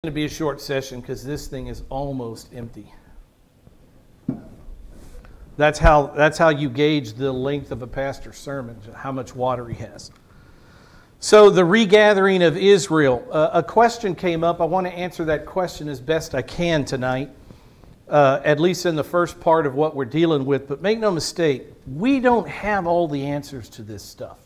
Going to be a short session because this thing is almost empty. That's how you gauge the length of a pastor's sermon, how much water he has. So the regathering of Israel. A question came up. I want to answer that question as best I can tonight, at least in the first part of what we're dealing with. But make no mistake, we don't have all the answers to this stuff.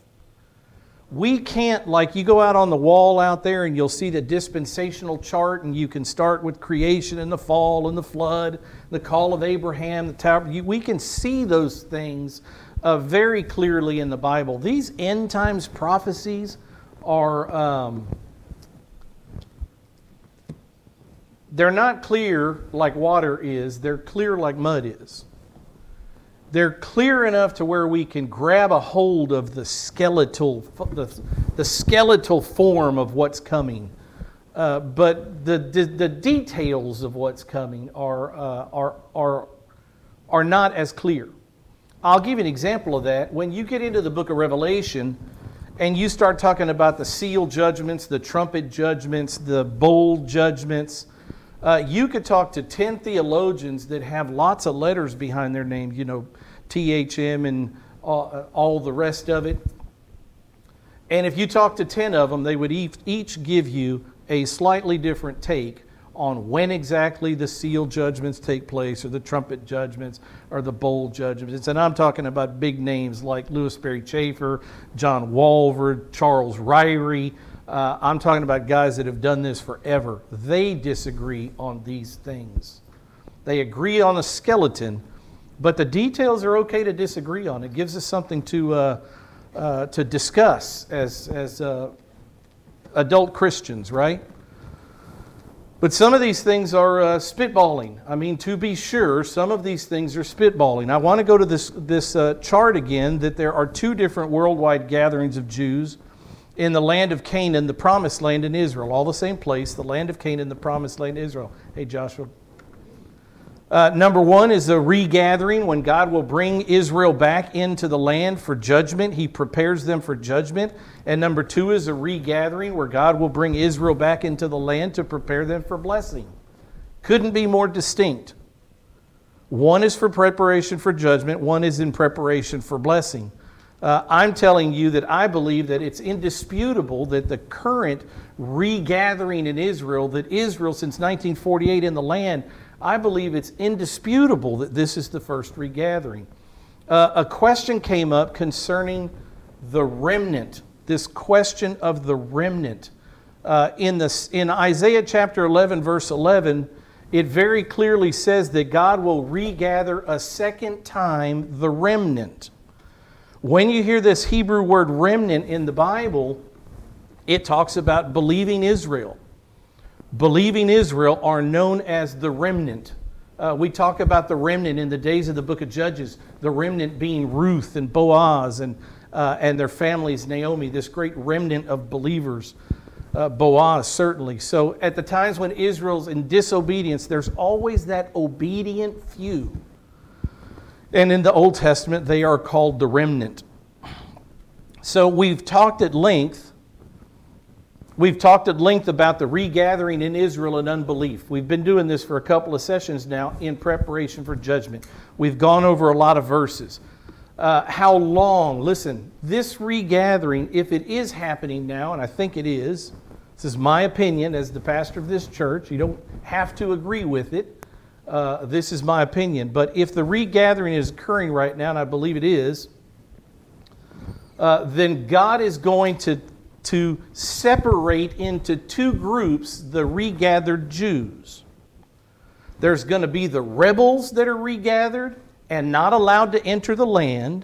We can't, like you go out on the wall out there and you'll see the dispensational chart, and you can start with creation and the fall and the flood, the call of Abraham, the tower. We can see those things very clearly in the Bible. These end times prophecies are, they're not clear like water is, they're clear like mud is. They're clear enough to where we can grab a hold of the skeletal form of what's coming, but the details of what's coming are not as clear. I'll give you an example of that. When you get into the book of Revelation and you start talking about the seal judgments, the trumpet judgments, the bowl judgments, you could talk to 10 theologians that have lots of letters behind their name, you know, THM and all the rest of it. And if you talk to 10 of them, they would each give you a slightly different take on when exactly the seal judgments take place, or the trumpet judgments, or the bowl judgments. And I'm talking about big names like Louis Berry Chafer, John Walvoord, Charles Ryrie. I'm talking about guys that have done this forever. They disagree on these things. They agree on the skeleton, but the details are okay to disagree on. It gives us something to discuss as adult Christians, right? But some of these things are spitballing. I mean, to be sure, some of these things are spitballing. I want to go to this chart again, that there are two different worldwide gatherings of Jews in the land of Canaan, the promised land in Israel. All the same place, the land of Canaan, the promised land in Israel. Hey, Joshua. Number one is the regathering, when God will bring Israel back into the land for judgment. He prepares them for judgment. And number two is a regathering, where God will bring Israel back into the land to prepare them for blessing. Couldn't be more distinct. One is for preparation for judgment. One is in preparation for blessing. I'm telling you that I believe that it's indisputable that the current regathering in Israel, that Israel since 1948 in the land, I believe it's indisputable that this is the first regathering. A question came up concerning the remnant, this question of the remnant. In Isaiah chapter 11, verse 11, it very clearly says that God will regather a second time the remnant. When you hear this Hebrew word remnant in the Bible, it talks about believing Israel. Believing Israel are known as the remnant. We talk about the remnant in the days of the book of Judges, the remnant being Ruth and Boaz and their families, Naomi, this great remnant of believers. Boaz, certainly. So at the times when Israel's in disobedience, there's always that obedient few. And in the Old Testament, they are called the remnant. So we've talked at length about the regathering in Israel and unbelief. We've been doing this for a couple of sessions now in preparation for judgment. We've gone over a lot of verses. How long? Listen, this regathering, if it is happening now, and I think it is, this is my opinion as the pastor of this church. You don't have to agree with it. This is my opinion. But if the regathering is occurring right now, and I believe it is, then God is going to separate into two groups the regathered Jews. There's going to be the rebels that are regathered and not allowed to enter the land.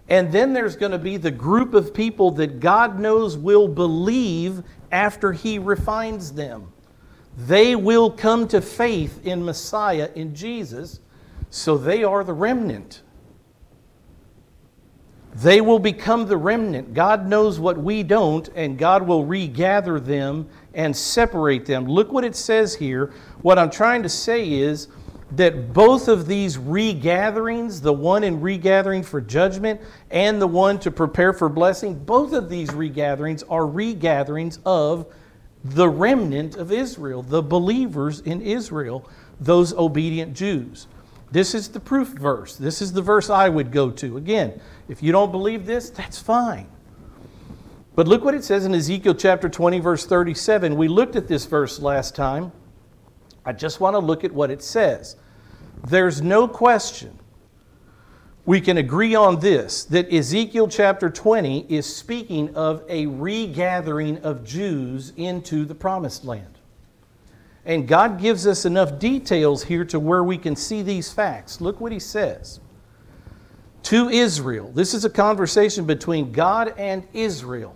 And then there's going to be the group of people that God knows will believe after He refines them. They will come to faith in Messiah, in Jesus, so they are the remnant. They will become the remnant. God knows what we don't, and God will regather them and separate them. Look what it says here. What I'm trying to say is that both of these regatherings, the one in regathering for judgment and the one to prepare for blessing, both of these regatherings are regatherings of the remnant of Israel, the believers in Israel, those obedient Jews. This is the proof verse. This is the verse I would go to. Again, if you don't believe this, that's fine. But look what it says in Ezekiel chapter 20, verse 37. We looked at this verse last time. I just want to look at what it says. There's no question. We can agree on this, that Ezekiel chapter 20 is speaking of a regathering of Jews into the promised land. And God gives us enough details here to where we can see these facts. Look what he says. To Israel, this is a conversation between God and Israel.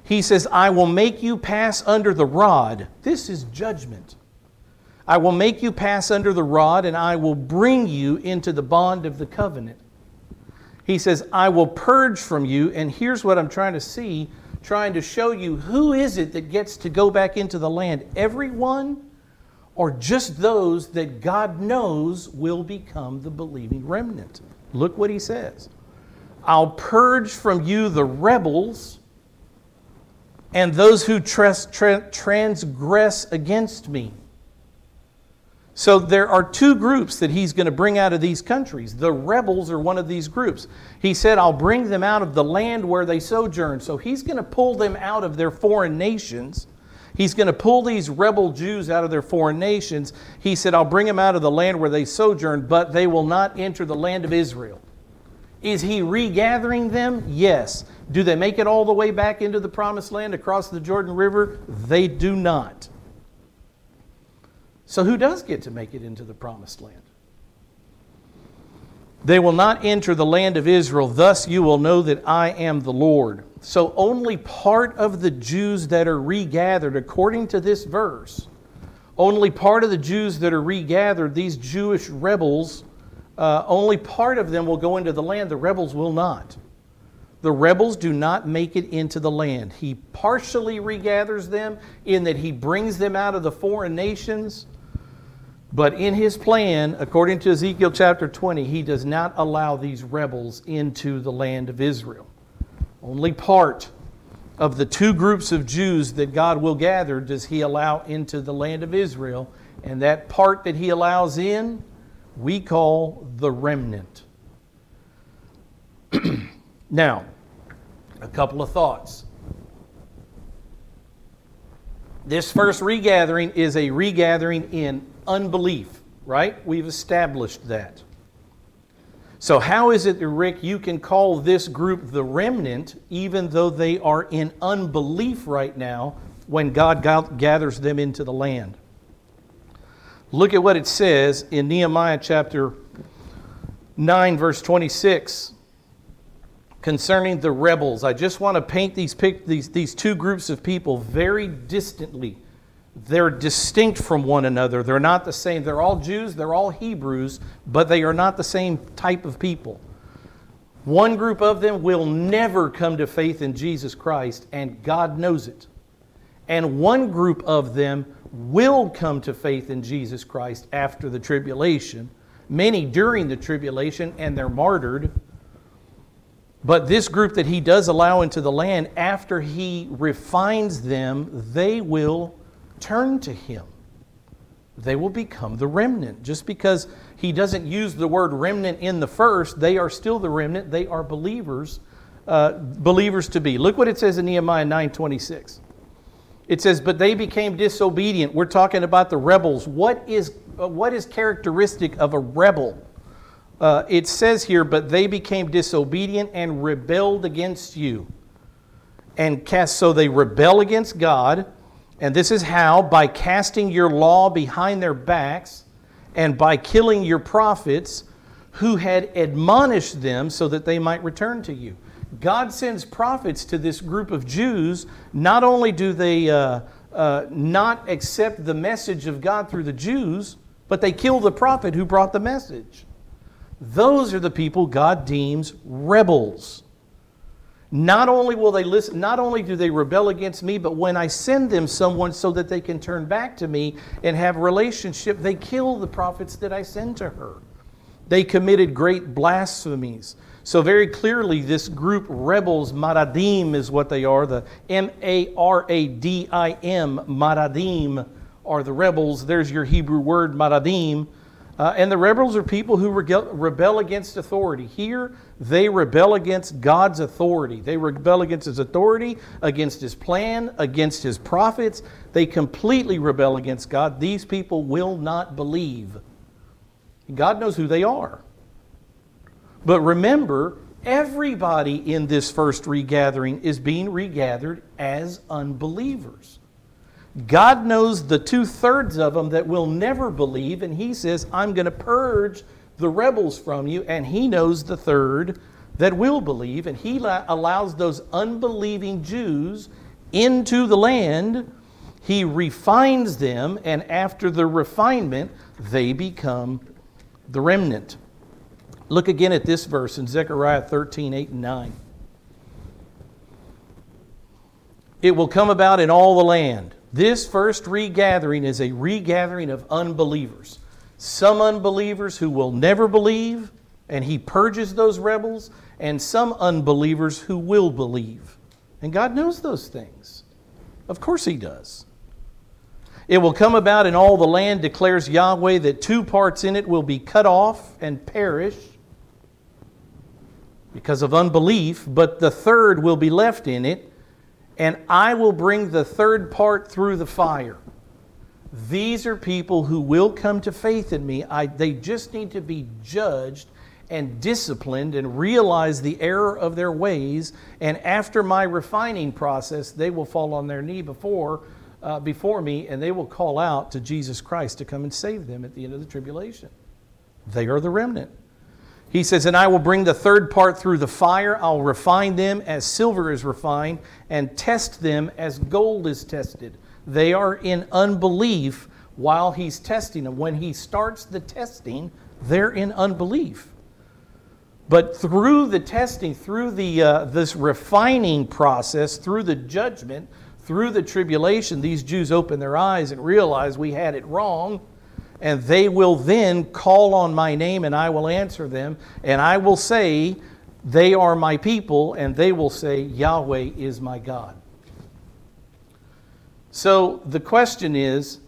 He says, I will make you pass under the rod. This is judgment. I will make you pass under the rod, and I will bring you into the bond of the covenant. He says, I will purge from you, and here's what I'm trying to show you. Who is it that gets to go back into the land? Everyone, or just those that God knows will become the believing remnant? Look what he says. I'll purge from you the rebels and those who transgress against me. So there are two groups that he's going to bring out of these countries. The rebels are one of these groups. He said, I'll bring them out of the land where they sojourn. So he's going to pull them out of their foreign nations. He's going to pull these rebel Jews out of their foreign nations. He said, I'll bring them out of the land where they sojourn, but they will not enter the land of Israel. Is he regathering them? Yes. Do they make it all the way back into the promised land across the Jordan River? They do not. So who does get to make it into the promised land? They will not enter the land of Israel. Thus you will know that I am the Lord. So only part of the Jews that are regathered, according to this verse, only part of the Jews that are regathered, these Jewish rebels, only part of them will go into the land. The rebels will not. The rebels do not make it into the land. He partially regathers them in that he brings them out of the foreign nations. But in his plan, according to Ezekiel chapter 20, he does not allow these rebels into the land of Israel. Only part of the two groups of Jews that God will gather does he allow into the land of Israel. And that part that he allows in, we call the remnant. Now, a couple of thoughts. This first regathering is a regathering in unbelief, right? We've established that. So how is it that, Rick, you can call this group the remnant even though they are in unbelief right now when God gathers them into the land? Look at what it says in Nehemiah chapter 9, verse 26. Concerning the rebels, I just want to paint these two groups of people very distantly. They're distinct from one another. They're not the same. They're all Jews, they're all Hebrews, but they are not the same type of people. One group of them will never come to faith in Jesus Christ, and God knows it. And one group of them will come to faith in Jesus Christ after the tribulation, many during the tribulation, and they're martyred. But this group that he does allow into the land, after he refines them, they will turn to him. They will become the remnant. Just because he doesn't use the word remnant in the first, they are still the remnant. They are believers, believers to be. Look what it says in Nehemiah 9:26. It says, but they became disobedient. We're talking about the rebels. What is characteristic of a rebel? It says here, but they became disobedient and rebelled against you. So they rebel against God. And this is how? By casting your law behind their backs and by killing your prophets who had admonished them so that they might return to you. God sends prophets to this group of Jews. Not only do they not accept the message of God through the Jews, but they kill the prophet who brought the message. Those are the people God deems rebels. Not only will they listen, not only do they rebel against me, but when I send them someone so that they can turn back to me and have a relationship, they kill the prophets that I send to her. They committed great blasphemies. So very clearly, this group, rebels, maradim is what they are. The M-A-R-A-D-I-M, maradim, are the rebels. There's your Hebrew word, maradim. And the rebels are people who rebel against authority. Here, they rebel against God's authority. They rebel against His authority, against His plan, against His prophets. They completely rebel against God. These people will not believe. God knows who they are. But remember, everybody in this first regathering is being regathered as unbelievers. God knows the 2/3 of them that will never believe, and He says, I'm going to purge the rebels from you, and He knows the 1/3 that will believe, and He allows those unbelieving Jews into the land. He refines them, and after the refinement, they become the remnant. Look again at this verse in Zechariah 13:8 and 9. It will come about in all the land. This first regathering is a regathering of unbelievers. Some unbelievers who will never believe, and He purges those rebels, and some unbelievers who will believe. And God knows those things. Of course He does. It will come about in all the land, declares Yahweh, that 2 parts in it will be cut off and perish because of unbelief, but the 1/3 will be left in it, and I will bring the 1/3 part through the fire. These are people who will come to faith in me. They just need to be judged and disciplined and realize the error of their ways, and after my refining process, they will fall on their knee before me, and they will call out to Jesus Christ to come and save them at the end of the tribulation. They are the remnant. He says, and I will bring the 1/3 part through the fire. I'll refine them as silver is refined and test them as gold is tested. They are in unbelief while He's testing them. When He starts the testing, they're in unbelief. But through the testing, through this refining process, through the judgment, through the tribulation, these Jews open their eyes and realize we had it wrong. And they will then call on my name, and I will answer them. And I will say, they are my people, and they will say, Yahweh is my God. So the question is,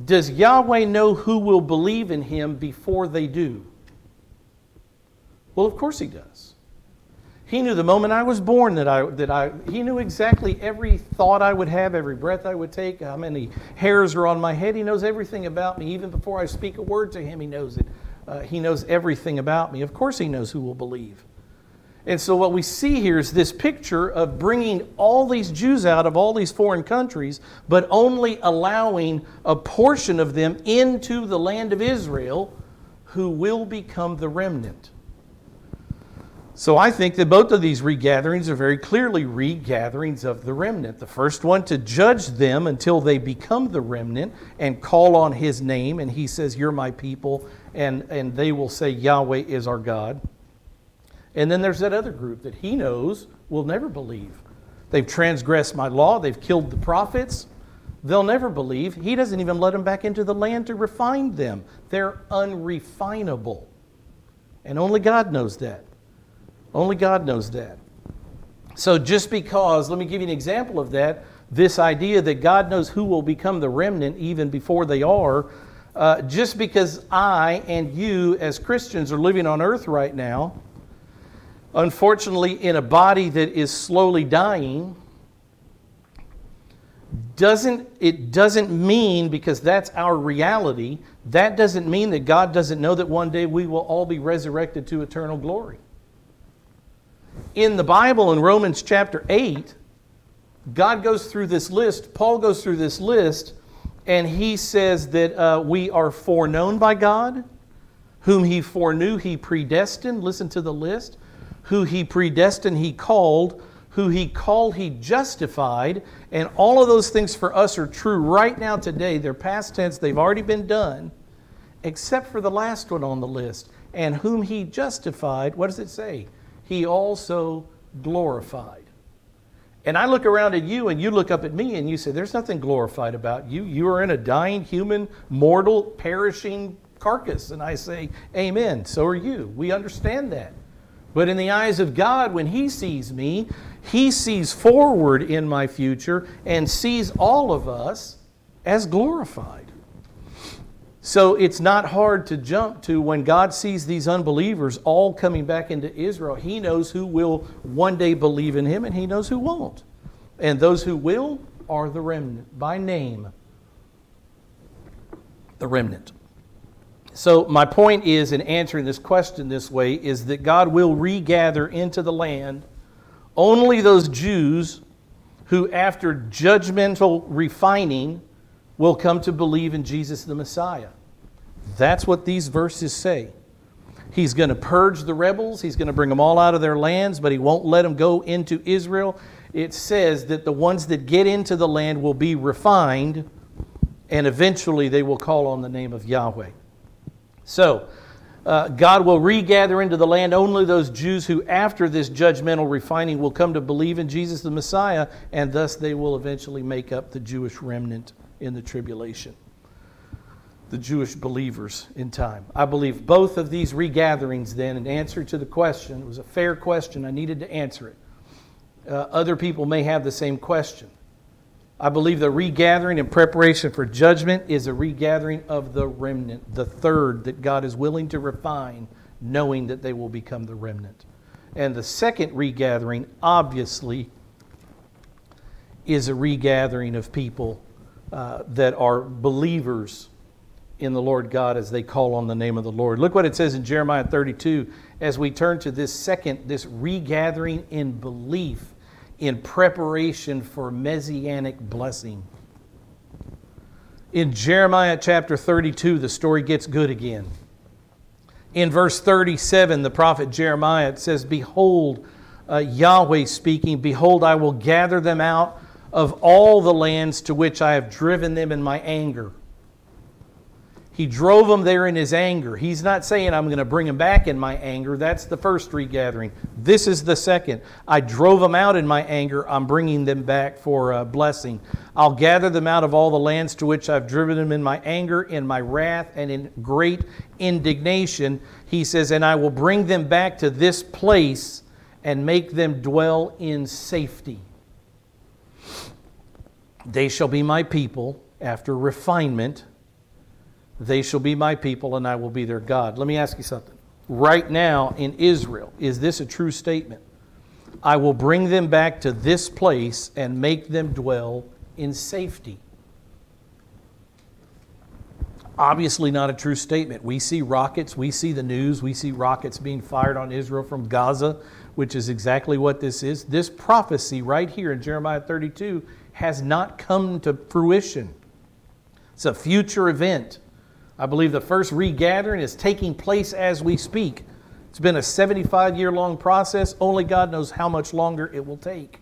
does Yahweh know who will believe in Him before they do? Well, of course He does. He knew the moment I was born He knew exactly every thought I would have, every breath I would take, how many hairs are on my head. He knows everything about me. Even before I speak a word to Him, He knows it. He knows everything about me. Of course He knows who will believe. And so what we see here is this picture of bringing all these Jews out of all these foreign countries, but only allowing a portion of them into the land of Israel who will become the remnant. So I think that both of these regatherings are very clearly regatherings of the remnant. The first one to judge them until they become the remnant and call on His name. And He says, you're my people. And they will say, Yahweh is our God. And then there's that other group that He knows will never believe. They've transgressed my law. They've killed the prophets. They'll never believe. He doesn't even let them back into the land to refine them. They're unrefinable. And only God knows that. Only God knows that. So just because, let me give you an example of that, this idea that God knows who will become the remnant even before they are, just because I and you as Christians are living on earth right now, unfortunately in a body that is slowly dying, it doesn't mean, because that's our reality, that doesn't mean that God doesn't know that one day we will all be resurrected to eternal glory. In the Bible, in Romans chapter 8, God goes through this list, Paul goes through this list, and he says that we are foreknown by God, whom He foreknew, He predestined. Listen to the list. Who He predestined, He called. Who He called, He justified. And all of those things for us are true right now today. They're past tense. They've already been done, except for the last one on the list. And whom He justified, what does it say? He also glorified. And I look around at you and you look up at me and you say, there's nothing glorified about you. You are in a dying, human, mortal, perishing carcass. And I say, amen. So are you. We understand that. But in the eyes of God, when He sees me, He sees forward in my future and sees all of us as glorified. So it's not hard to jump to when God sees these unbelievers all coming back into Israel. He knows who will one day believe in Him, and He knows who won't. And those who will are the remnant, by name. The remnant. So my point is, in answering this question this way, is that God will regather into the land only those Jews who, after judgmental refining, will come to believe in Jesus the Messiah. That's what these verses say. He's going to purge the rebels. He's going to bring them all out of their lands, but He won't let them go into Israel. It says that the ones that get into the land will be refined, and eventually they will call on the name of Yahweh. So, God will regather into the land only those Jews who, after this judgmental refining, will come to believe in Jesus the Messiah, and thus they will eventually make up the Jewish remnant in the tribulation. The Jewish believers in time. I believe both of these regatherings then, in answer to the question, it was a fair question, I needed to answer it. Other people may have the same question. I believe the regathering in preparation for judgment is a regathering of the remnant, the third that God is willing to refine, knowing that they will become the remnant. And the second regathering, obviously, is a regathering of people that are believers in the Lord God as they call on the name of the Lord. Look what it says in Jeremiah 32 as we turn to this regathering in belief in preparation for messianic blessing. In Jeremiah chapter 32, the story gets good again. In verse 37, the prophet Jeremiah, it says, "Behold, Yahweh speaking, behold, I will gather them out of all the lands to which I have driven them in my anger." He drove them there in His anger. He's not saying, I'm going to bring them back in my anger. That's the first regathering. This is the second. I drove them out in my anger. I'm bringing them back for a blessing. I'll gather them out of all the lands to which I've driven them in my anger, in my wrath, and in great indignation. He says, and I will bring them back to this place and make them dwell in safety. They shall be my people after refinement. They shall be my people, and I will be their God. Let me ask you something. Right now in Israel, is this a true statement? I will bring them back to this place and make them dwell in safety. Obviously not a true statement. We see rockets, we see the news, we see rockets being fired on Israel from Gaza, which is exactly what this is. This prophecy right here in Jeremiah 32 has not come to fruition. It's a future event. I believe the first regathering is taking place as we speak. It's been a 75-year-long process. Only God knows how much longer it will take.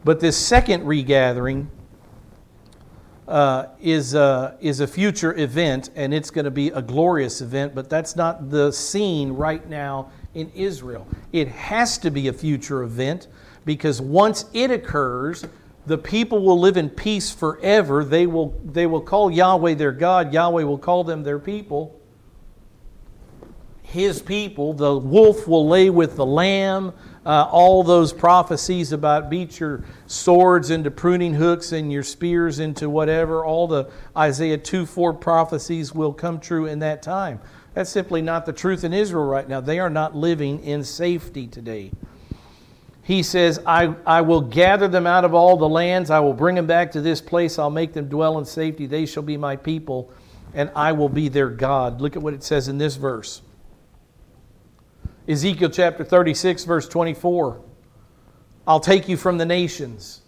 But this second regathering is a future event, and it's going to be a glorious event, but that's not the scene right now in Israel. It has to be a future event because once it occurs, the people will live in peace forever. They will call Yahweh their God. Yahweh will call them their people. His people. The wolf will lay with the lamb. All those prophecies about beat your swords into pruning hooks and your spears into whatever. All the Isaiah 2:4 prophecies will come true in that time. That's simply not the truth in Israel right now. They are not living in safety today. He says, I will gather them out of all the lands. I will bring them back to this place. I'll make them dwell in safety. They shall be my people, and I will be their God. Look at what it says in this verse. Ezekiel chapter 36, verse 24. I'll take you from the nations.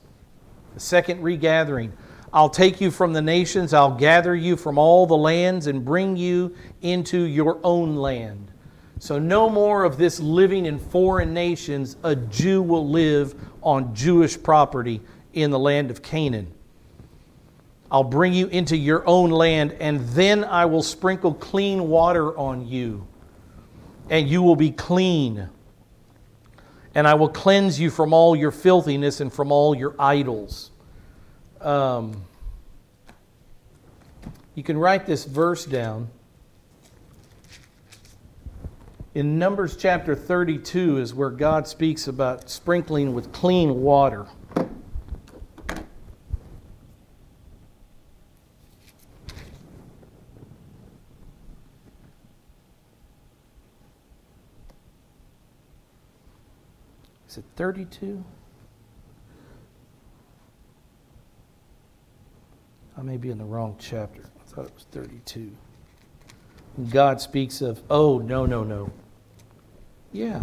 The second regathering. I'll take you from the nations. I'll gather you from all the lands and bring you into your own land. So no more of this living in foreign nations. A Jew will live on Jewish property in the land of Canaan. I'll bring you into your own land, and then I will sprinkle clean water on you, and you will be clean. And I will cleanse you from all your filthiness and from all your idols. You can write this verse down. In Numbers chapter 32 is where God speaks about sprinkling with clean water. Is it 32? I may be in the wrong chapter. I thought it was 32. And God speaks of, oh, no. Yeah.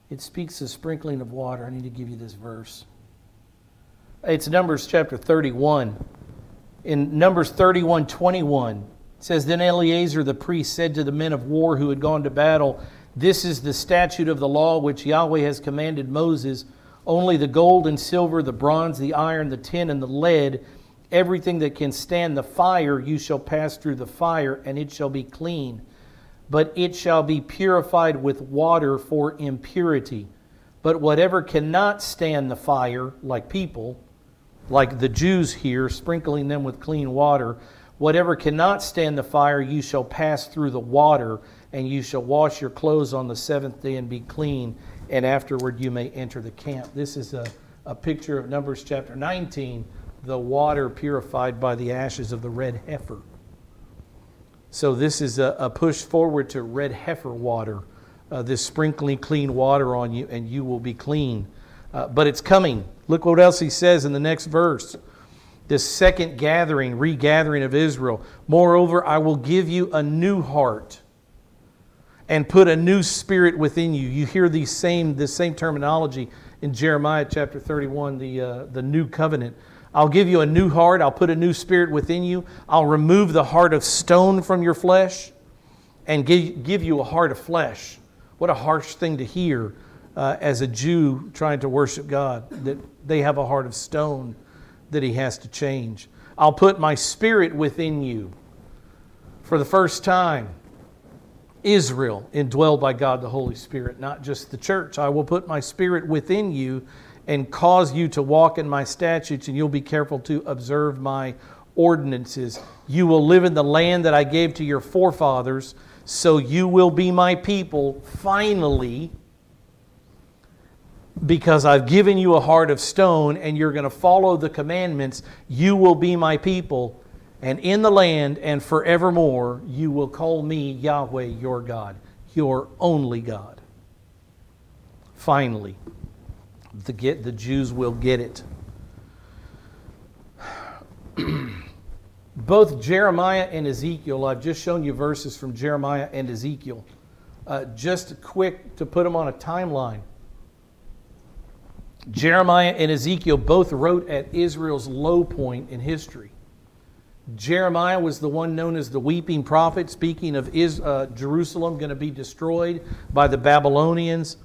It speaks of sprinkling of water. I need to give you this verse. It's Numbers chapter 31. In Numbers 31:21, it says, Then Eleazar the priest said to the men of war who had gone to battle, This is the statute of the law which Yahweh has commanded Moses. Only the gold and silver, the bronze, the iron, the tin, and the lead, everything that can stand the fire, you shall pass through the fire, and it shall be clean. But it shall be purified with water for impurity. But whatever cannot stand the fire, like people, like the Jews here, sprinkling them with clean water, whatever cannot stand the fire, you shall pass through the water, and you shall wash your clothes on the seventh day and be clean, and afterward you may enter the camp. This is a picture of Numbers chapter 19, the water purified by the ashes of the red heifer. So this is a push forward to red heifer water, this sprinkling clean water on you, and you will be clean. But it's coming. Look what else he says in the next verse. This second gathering, regathering of Israel. Moreover, I will give you a new heart and put a new spirit within you. You hear this same terminology in Jeremiah chapter 31, the new covenant. I'll give you a new heart. I'll put a new spirit within you. I'll remove the heart of stone from your flesh and give you a heart of flesh. What a harsh thing to hear as a Jew trying to worship God, that they have a heart of stone that he has to change. I'll put my spirit within you. For the first time, Israel, indwelled by God the Holy Spirit, not just the church. I will put my spirit within you and cause you to walk in my statutes, and you'll be careful to observe my ordinances. You will live in the land that I gave to your forefathers, so you will be my people finally, because I've given you a heart of stone and you're going to follow the commandments. You will be my people, and in the land and forevermore you will call me Yahweh your God, your only God. Finally, the Jews will get it. Both Jeremiah and Ezekiel, I've just shown you verses from Jeremiah and Ezekiel. Just quick to put them on a timeline. Jeremiah and Ezekiel both wrote at Israel's low point in history. Jeremiah was the one known as the weeping prophet, speaking of Jerusalem going to be destroyed by the Babylonians.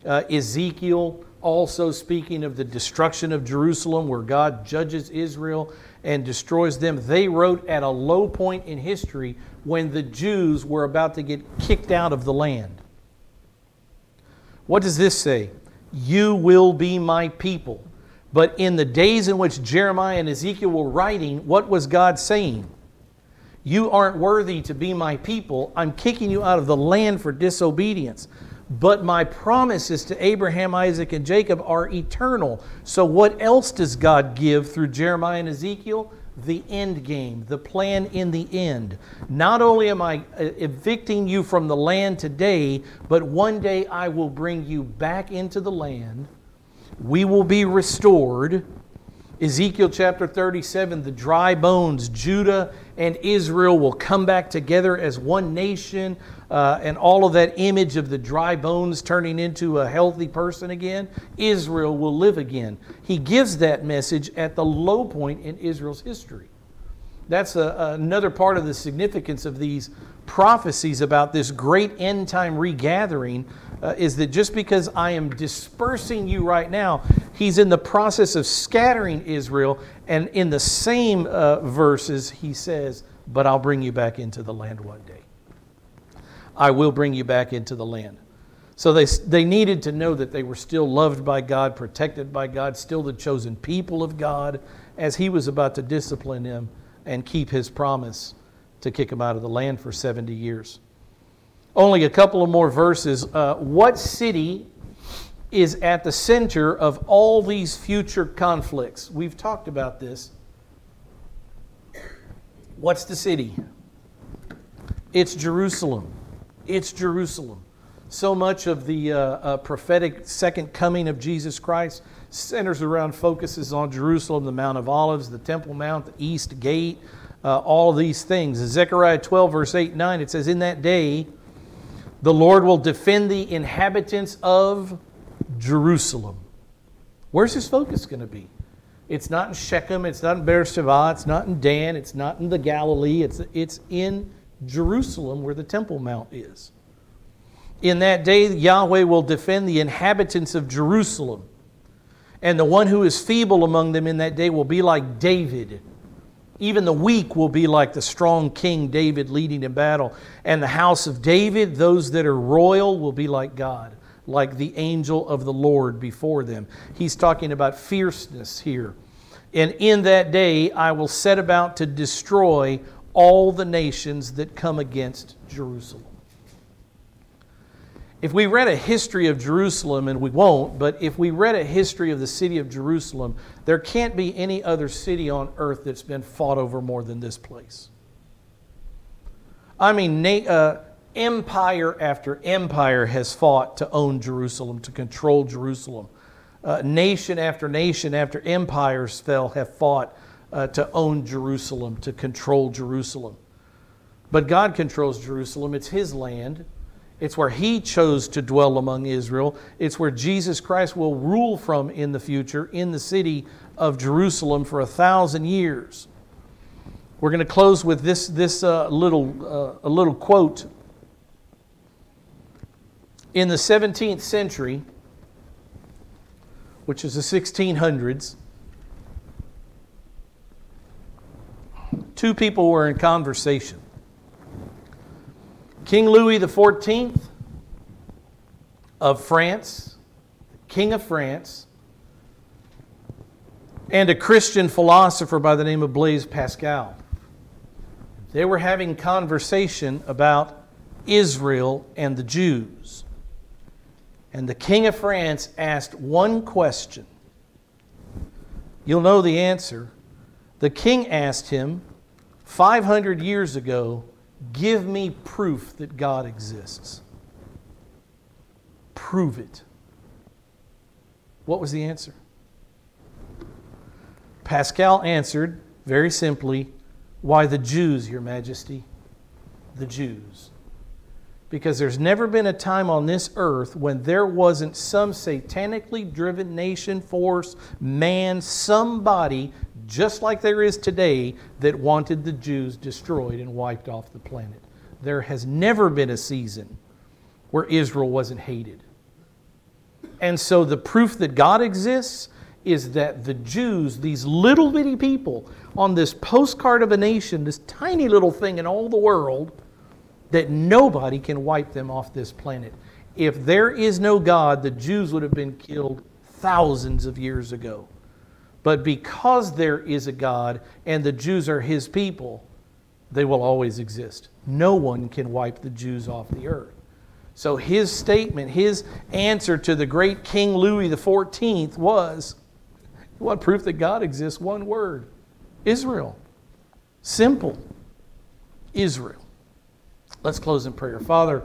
Ezekiel also speaking of the destruction of Jerusalem, where God judges Israel and destroys them. They wrote at a low point in history when the Jews were about to get kicked out of the land. What does this say? You will be my people. But in the days in which Jeremiah and Ezekiel were writing, what was God saying? You aren't worthy to be my people. I'm kicking you out of the land for disobedience. But my promises to Abraham, Isaac, and Jacob are eternal. So what else does God give through Jeremiah and Ezekiel? The end game, the plan in the end. Not only am I evicting you from the land today, but one day I will bring you back into the land. We will be restored. Ezekiel chapter 37, the dry bones, Judah and Israel will come back together as one nation, and all of that image of the dry bones turning into a healthy person again. Israel will live again. He gives that message at the low point in Israel's history. That's another part of the significance of these prophecies about this great end time regathering, is that just because I am dispersing you right now, he's in the process of scattering Israel, and in the same verses he says, but I'll bring you back into the land one day. I will bring you back into the land. So they needed to know that they were still loved by God, protected by God, still the chosen people of God, as he was about to discipline them and keep his promise to kick them out of the land for 70 years. Only a couple of more verses. What city is at the center of all these future conflicts? We've talked about this. What's the city? It's Jerusalem. It's Jerusalem. So much of the prophetic second coming of Jesus Christ centers around, focuses on Jerusalem, the Mount of Olives, the Temple Mount, the East Gate, all of these things. In Zechariah 12, verse 8 and 9, it says, "In that day the Lord will defend the inhabitants of Jerusalem." Where's His focus going to be? It's not in Shechem, it's not in Beersheba, it's not in Dan, it's not in the Galilee, it's in Jerusalem where the Temple Mount is. In that day, Yahweh will defend the inhabitants of Jerusalem. And the one who is feeble among them in that day will be like David. Even the weak will be like the strong King David leading in battle. And the house of David, those that are royal, will be like God, like the angel of the Lord before them. He's talking about fierceness here. And in that day, I will set about to destroy all the nations that come against Jerusalem. If we read a history of Jerusalem, and we won't, but if we read a history of the city of Jerusalem, there can't be any other city on earth that's been fought over more than this place. I mean, empire after empire has fought to own Jerusalem, to control Jerusalem. Nation after nation after empires have fought to own Jerusalem, to control Jerusalem. But God controls Jerusalem. It's His land. It's where He chose to dwell among Israel. It's where Jesus Christ will rule from in the future in the city of Jerusalem for 1,000 years. We're going to close with this little quote. In the 17th century, which is the 1600s, two people were in conversation. King Louis XIV of France, King of France, and a Christian philosopher by the name of Blaise Pascal. They were having conversation about Israel and the Jews. And the King of France asked one question. You'll know the answer. The king asked him, 500 years ago, "Give me proof that God exists." Prove it. What was the answer? Pascal answered very simply, "Why, the Jews, Your Majesty, the Jews." Because there's never been a time on this earth when there wasn't some satanically driven nation, force, man, somebody, just like there is today, that wanted the Jews destroyed and wiped off the planet. There has never been a season where Israel wasn't hated. And so the proof that God exists is that the Jews, these little bitty people on this postcard of a nation, this tiny little thing in all the world, that nobody can wipe them off this planet. If there is no God, the Jews would have been killed thousands of years ago. But because there is a God and the Jews are His people, they will always exist. No one can wipe the Jews off the earth. So his statement, his answer to the great King Louis XIV was, "You want proof that God exists? One word. Israel." Simple. Israel. Let's close in prayer. Father,